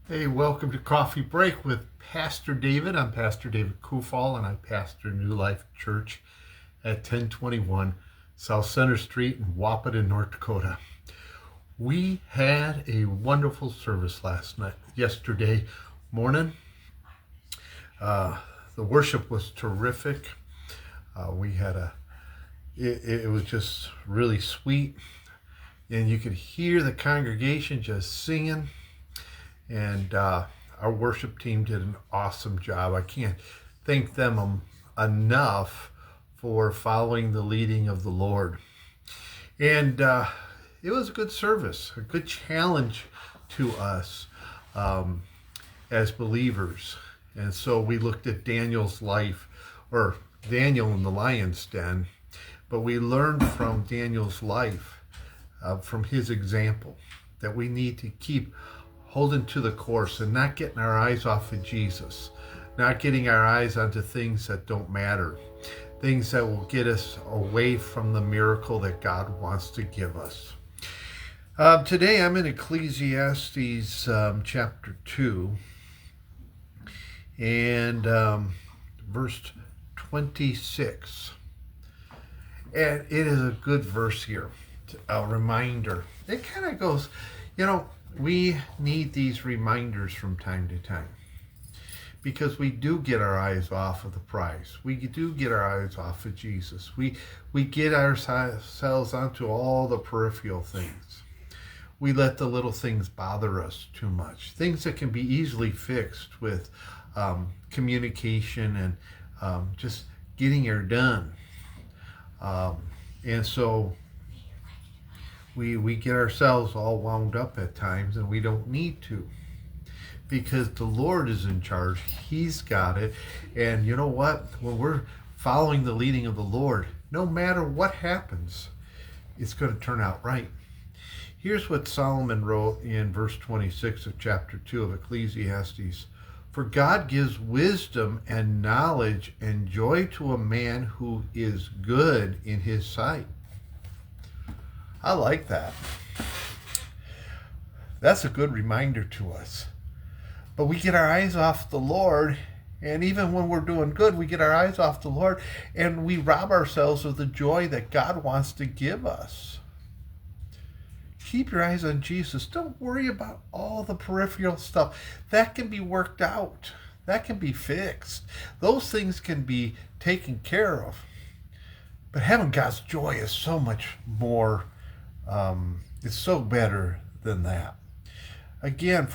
Hey, welcome to Coffee Break with Pastor David. I'm Pastor David Kufal, and I pastor New Life Church at 1021 South Center Street in Wahpeton, North Dakota. We had a wonderful service yesterday morning. The worship was terrific. We had it was just really sweet, and you could hear the congregation just singing. And our worship team did an awesome job. I can't thank them enough for following the leading of the Lord. And it was a good service, a good challenge to us as believers. And so we looked at Daniel's life, or Daniel in the lion's den, but we learned from Daniel's life, from his example, that we need to keep holding to the course and not getting our eyes off of Jesus, not getting our eyes onto things that don't matter, things that will get us away from the miracle that God wants to give us. Today I'm in Ecclesiastes chapter 2 and verse 26. And it is a good verse here, a reminder. It kind of goes, we need these reminders from time to time because we do get our eyes off of the prize. We do get our eyes off of Jesus. We get ourselves onto all the peripheral things. We let the little things bother us too much. Things that can be easily fixed with communication and just getting it done. And so we get ourselves all wound up at times, and we don't need to, because the Lord is in charge. He's got it. And you know what? When we're following the leading of the Lord, no matter what happens, it's going to turn out right. Here's what Solomon wrote in verse 26 of chapter 2 of Ecclesiastes. For God gives wisdom and knowledge and joy to a man who is good in his sight. I like that. That's a good reminder to us. But we get our eyes off the Lord, and even when we're doing good, we get our eyes off the Lord, and we rob ourselves of the joy that God wants to give us. Keep your eyes on Jesus. Don't worry about all the peripheral stuff. That can be worked out. That can be fixed. Those things can be taken care of. But having God's joy is so much more. It's so better than that. Again,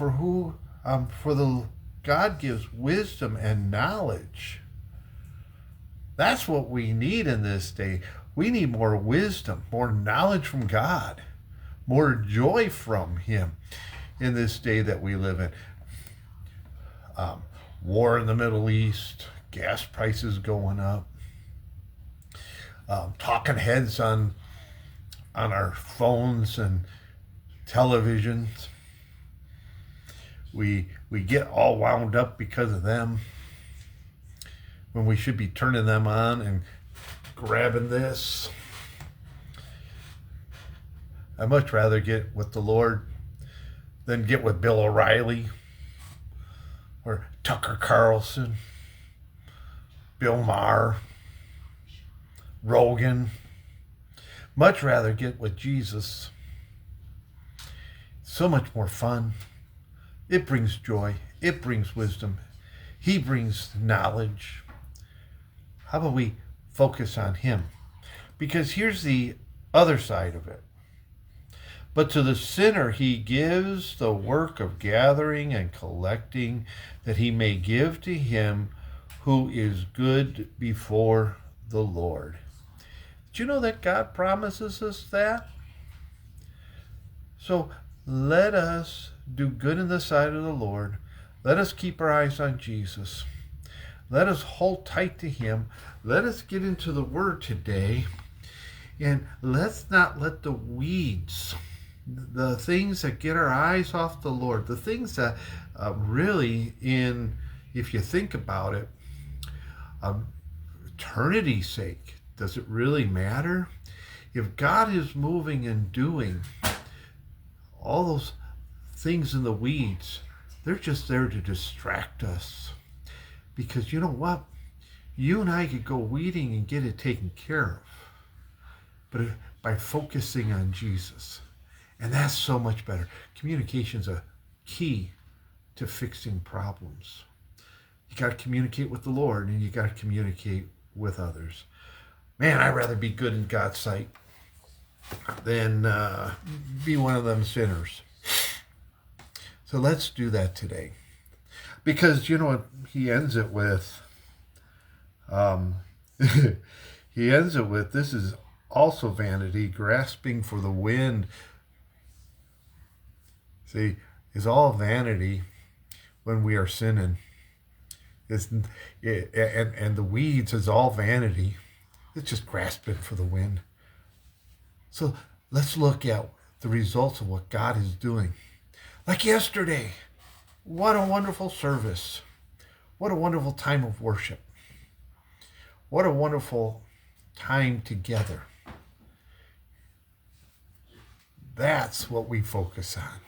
God gives wisdom and knowledge. That's what we need in this day. We need more wisdom, more knowledge from God, more joy from Him in this day that we live in. War in the Middle East, gas prices going up, talking heads on our phones and televisions. We get all wound up because of them when we should be turning them on and grabbing this. I'd much rather get with the Lord than get with Bill O'Reilly or Tucker Carlson, Bill Maher, Rogan. Much rather get with Jesus. So much more fun. It brings joy. It brings wisdom. He brings knowledge. How about we focus on Him? Because here's the other side of it. But to the sinner He gives the work of gathering and collecting, that he may give to him who is good before the Lord. Did you know that God promises us that? So let us do good in the sight of the Lord. Let us keep our eyes on Jesus. Let us hold tight to Him. Let us get into the Word today. And let's not let the weeds, the things that get our eyes off the Lord, the things that really, if you think about it, eternity's sake, does it really matter? If God is moving and doing all those things in the weeds, They're just there to distract us. Because you know what? You and I could go weeding and get it taken care of. But by focusing on Jesus. And that's so much better. Communication's a key to fixing problems. You got to communicate with the Lord, and you got to communicate with others. Man, I'd rather be good in God's sight than be one of them sinners. So let's do that today. Because you know what he ends it with? He ends it with, this is also vanity, grasping for the wind. See, it's all vanity when we are sinning. And the weeds is all vanity. It's just grasping for the wind. So let's look at the results of what God is doing. Like yesterday, what a wonderful service. What a wonderful time of worship. What a wonderful time together. That's what we focus on.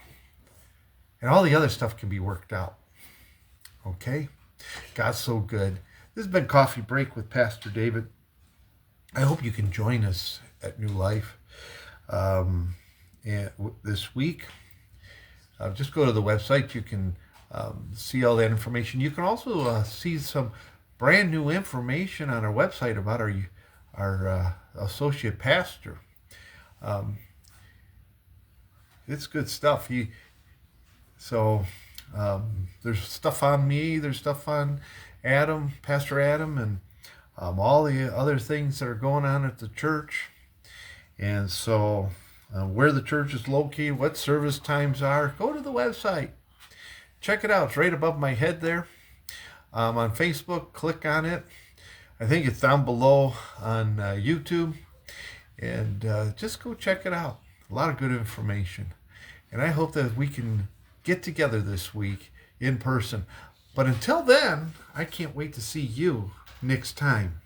And all the other stuff can be worked out. Okay? God's so good. This has been Coffee Break with Pastor David. I hope you can join us at New Life this week. Just go to the website. You can see all that information. You can also see some brand new information on our website about our associate pastor. It's good stuff. There's stuff on me, there's stuff on Adam, Pastor Adam, and all the other things that are going on at the church. And so where the church is located, what service times are, go to the website. Check it out. It's right above my head there. On Facebook, click on it. I think it's down below on YouTube. And just go check it out. A lot of good information. And I hope that we can get together this week in person. But until then, I can't wait to see you next time.